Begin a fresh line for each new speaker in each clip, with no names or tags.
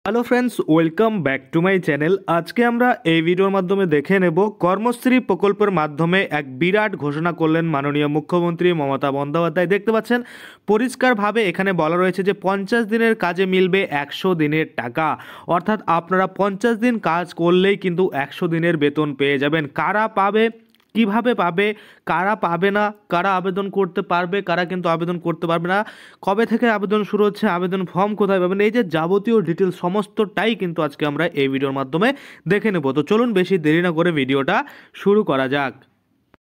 Hello friends, welcome back to my channel. আজকে আমরা এই ভিডিওর মাধ্যমে দেখে নেব কর্মশ্রী প্রকল্পের মাধ্যমে এক বিরাট ঘোষণা করলেন মাননীয় মুখ্যমন্ত্রী মমতা বন্দ্যোপাধ্যায়। দেখতে পাচ্ছেন পরিষ্কারভাবে এখানে বলা রয়েছে যে 50 দিনের কাজে মিলবে 100 দিনের টাকা। অর্থাৎ আপনারা 50 দিন কাজ করলেই কিন্তু 100 দিনের বেতন পেয়ে যাবেন। কারা পাবে, কিভাবে পাবে, কারা পাবে না, কারা আবেদন করতে পারবে, কারা কিন্তু আবেদন করতে পারবে না, কবে থেকে আবেদন শুরু হচ্ছে, আবেদন ফর্ম কোথায় পাবেন, এই যে যাবতীয় ডিটেলস সমস্তটাই কিন্তু আজকে আমরা এই ভিডিওর মাধ্যমে দেখে নেব। তো চলুন বেশি দেরি না করে ভিডিওটা শুরু করা যাক।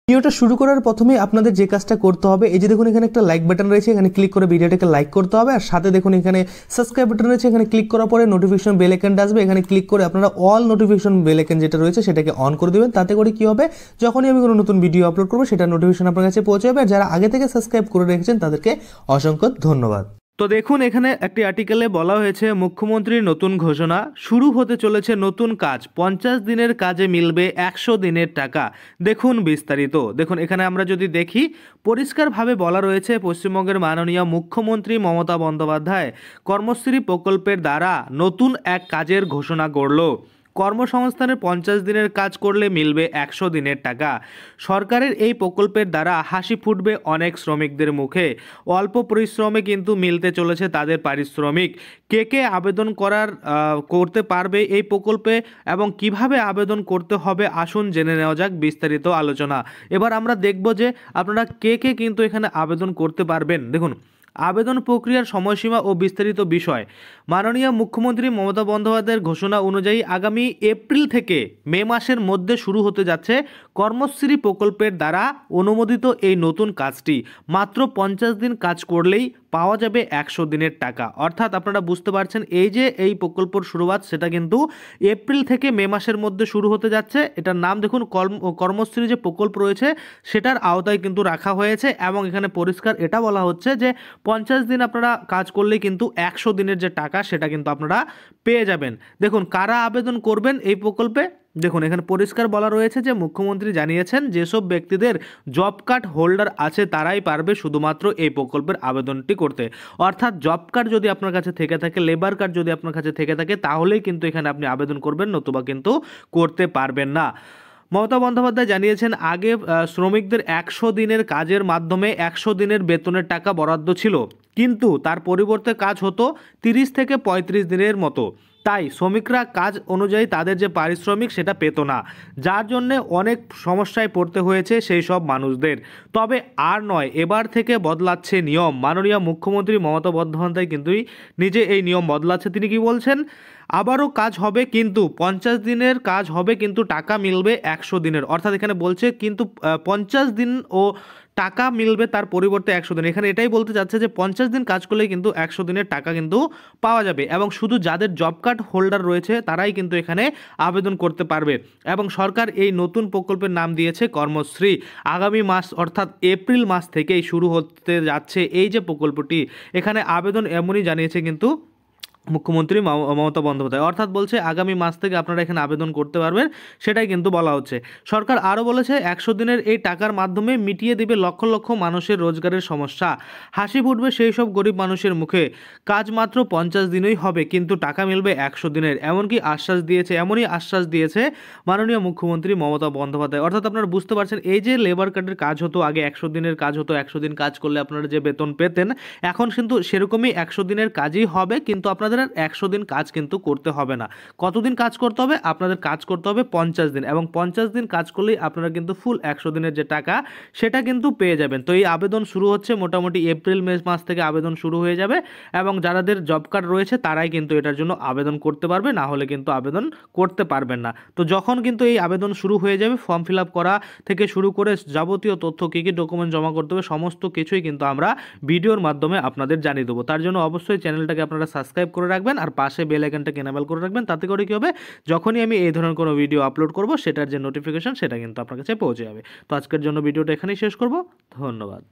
ভিডিওটা শুরু করার প্রথমেই আপনাদের যে কাজটা করতে হবে, এই যে দেখুন এখানে একটা লাইক বাটন রয়েছে, এখানে ক্লিক করে ভিডিওটাকে লাইক করতে হবে। আর সাথে দেখুন এখানে সাবস্ক্রাইব বাটন রয়েছে, এখানে ক্লিক করার পরে নোটিফিকেশন বেল আইকনটা আসবে, এখানে ক্লিক করে আপনারা অল নোটিফিকেশন বেল আইকন যেটা রয়েছে সেটাকে অন করে দেবেন। তাতে করে কি হবে, যখনই আমি কোনো নতুন ভিডিও আপলোড করবো সেটা নোটিফিকেশন আপনার কাছে পৌঁছে যাবে। আর যারা আগে থেকে সাবস্ক্রাইব করে রেখেছেন তাদেরকে অসংখ্য ধন্যবাদ।
তো দেখুন এখানে একটি আর্টিকেলে বলা হয়েছে মুখ্যমন্ত্রীর নতুন ঘোষণা, শুরু হতে চলেছে নতুন কাজ, 50 দিনের কাজে মিলবে 100 দিনের টাকা। দেখুন বিস্তারিত। দেখুন এখানে আমরা যদি দেখি, পরিষ্কারভাবে বলা রয়েছে পশ্চিমবঙ্গের মাননীয় মুখ্যমন্ত্রী মমতা বন্দ্যোপাধ্যায় কর্মশ্রী প্রকল্পের দ্বারা নতুন এক কাজের ঘোষণা করল। কর্মসংস্থানের 50 দিনের কাজ করলে মিলবে 100 দিনের টাকা। সরকারের এই প্রকল্পের দ্বারা হাসি ফুটবে অনেক শ্রমিকদের মুখে। অল্প পরিশ্রমে কিন্তু মিলতে চলেছে তাদের পারিশ্রমিক। কে কে আবেদন করতে পারবে এই প্রকল্পে এবং কিভাবে আবেদন করতে হবে, আসুন জেনে নেওয়া যাক বিস্তারিত আলোচনা। এবার আমরা দেখব যে আপনারা কে কে কিন্তু এখানে আবেদন করতে পারবেন। দেখুন আবেদন প্রক্রিয়ার সময়সীমা ও বিস্তারিত বিষয়। মাননীয় মুখ্যমন্ত্রী মমতা বন্দ্যোপাধ্যায়ের ঘোষণা অনুযায়ী আগামী এপ্রিল থেকে মে মাসের মধ্যে শুরু হতে যাচ্ছে কর্মশ্রী প্রকল্পের দ্বারা অনুমোদিত এই নতুন কাজটি। মাত্র 50 দিন কাজ করলেই পাওয়া যাবে 100 দিনের টাকা। অর্থাৎ আপনারা বুঝতে পারছেন এই যে এই প্রকল্পর শুরুয়াত সেটা কিন্তু এপ্রিল থেকে মে মাসের মধ্যে শুরু হতে যাচ্ছে। এটার নাম দেখুন কর্মশ্রী যে প্রকল্প রয়েছে সেটার আওতায় কিন্তু রাখা হয়েছে এবং এখানে পরিষ্কার এটা বলা হচ্ছে যে 50 দিন আপনারা কাজ করলে কিন্তু 100 দিনের যে টাকা সেটা কিন্তু আপনারা পেয়ে যাবেন। দেখুন কারা আবেদন করবেন এই প্রকল্পে, দেখুন এখানে পরিষ্কার বলা রয়েছে যে মুখ্যমন্ত্রী জানিয়েছেন যেসব ব্যক্তিদের জব কার্ড হোল্ডার আছে তারাই পারবে শুধুমাত্র এই প্রকল্পের আবেদনটি করতে। অর্থাৎ জব কার্ড যদি আপনার কাছে থেকে থাকে, লেবার কার্ড যদি আপনার কাছে থেকে থাকে, তাহলেই কিন্তু এখানে আপনি আবেদন করবেন, নতুবা কিন্তু করতে পারবেন না। মমতা বন্দ্যোপাধ্যায় জানিয়েছেন আগে শ্রমিকদের 100 দিনের কাজের মাধ্যমে 100 দিনের বেতনের টাকা বরাদ্দ ছিল, কিন্তু তার পরিবর্তে কাজ হতো 30 থেকে 35 দিনের মতো। তাই শ্রমিকরা কাজ অনুযায়ী তাদের যে পারিশ্রমিক সেটা পেত না, যার জন্যে অনেক সমস্যায় পড়তে হয়েছে সেই সব মানুষদের। তবে আর নয়, এবার থেকে বদলাচ্ছে নিয়ম। মাননীয় মুখ্যমন্ত্রী মমতা বন্দ্যোপাধ্যায় কিন্তু নিজে এই নিয়ম বদলাচ্ছে। তিনি কি বলছেন, আবারও কাজ হবে কিন্তু 50 দিনের কাজ হবে কিন্তু টাকা মিলবে 100 দিনের। অর্থাৎ এখানে বলছে কিন্তু 50 দিন ও টাকা মিলবে তার পরিবর্তে 100 দিন। এখানে এটাই বলতে চাচ্ছে যে 50 দিন কাজ করলে কিন্তু 100 দিনের টাকা কিন্তু পাওয়া যাবে এবং শুধু যাদের জব কার্ড হোল্ডার রয়েছে তারাই কিন্তু এখানে আবেদন করতে পারবে। এবং সরকার এই নতুন প্রকল্পের নাম দিয়েছে কর্মশ্রী। আগামী মাস অর্থাৎ এপ্রিল মাস থেকেই শুরু হতে যাচ্ছে এই যে প্রকল্পটি। এখানে আবেদন এমনই জানিয়েছে কিন্তু মুখ্যমন্ত্রী মমতা বন্দ্যোপাধ্যায়। অর্থাৎ বলছে আগামী মাস থেকে আপনারা এখানে আবেদন করতে পারবেন, সেটাই কিন্তু বলা হচ্ছে। সরকার আরও বলেছে 100 দিনের এই টাকার মাধ্যমে মিটিয়ে দেবে লক্ষ লক্ষ মানুষের রোজগারের সমস্যা। হাসি ফুটবে সেই সব গরিব মানুষের মুখে। কাজ মাত্র 50 দিনই হবে কিন্তু টাকা মিলবে 100 দিনের, এমনই আশ্বাস দিয়েছে মাননীয় মুখ্যমন্ত্রী মমতা বন্দ্যোপাধ্যায়। অর্থাৎ আপনারা বুঝতে পারছেন এই যে লেবার কার্ডের কাজ হতো আগে, 100 দিনের কাজ হতো, 100 দিন কাজ করলে আপনারা যে বেতন পেতেন, এখন কিন্তু সেরকমই 100 দিনের কাজই হবে, কিন্তু আপনাদের 100 দিন কাজ কিন্তু করতে হবে না। কতদিন কাজ করতে হবে, আপনাদের কাজ করতে হবে 50 দিন এবং 50 দিন কাজ করলেই আপনারা কিন্তু ফুল 100 দিনের যে টাকা সেটা কিন্তু পেয়ে যাবেন। তো এই আবেদন শুরু হচ্ছে মোটামুটি এপ্রিল মে মাস থেকে আবেদন শুরু হয়ে যাবে এবং যাদের জব কার্ড রয়েছে তারাই কিন্তু এটার জন্য আবেদন করতে পারবে, না হলে কিন্তু আবেদন করতে পারবেন না। তো যখন কিন্তু এই আবেদন শুরু হয়ে যাবে, ফর্ম ফিল আপ করা থেকে শুরু করে যাবতীয় তথ্য কী কী ডকুমেন্ট জমা করতে হবে সমস্ত কিছুই কিন্তু আমরা ভিডিওর মাধ্যমে আপনাদের জানিয়ে দেবো। তার জন্য অবশ্যই চ্যানেলটাকে আপনারা সাবস্ক্রাইব করে রাখবেন আর পাশে বেল আইকনটাকে এনেবল করে রাখবেন। তাতে করে কি হবে, যখনই আমি এই ধরনের কোনো ভিডিও আপলোড করব সেটার যে নোটিফিকেশন সেটা কিন্তু আপনার কাছে পৌঁছে যাবে। তো আজকের জন্য ভিডিওটা এখানেই শেষ করব। ধন্যবাদ।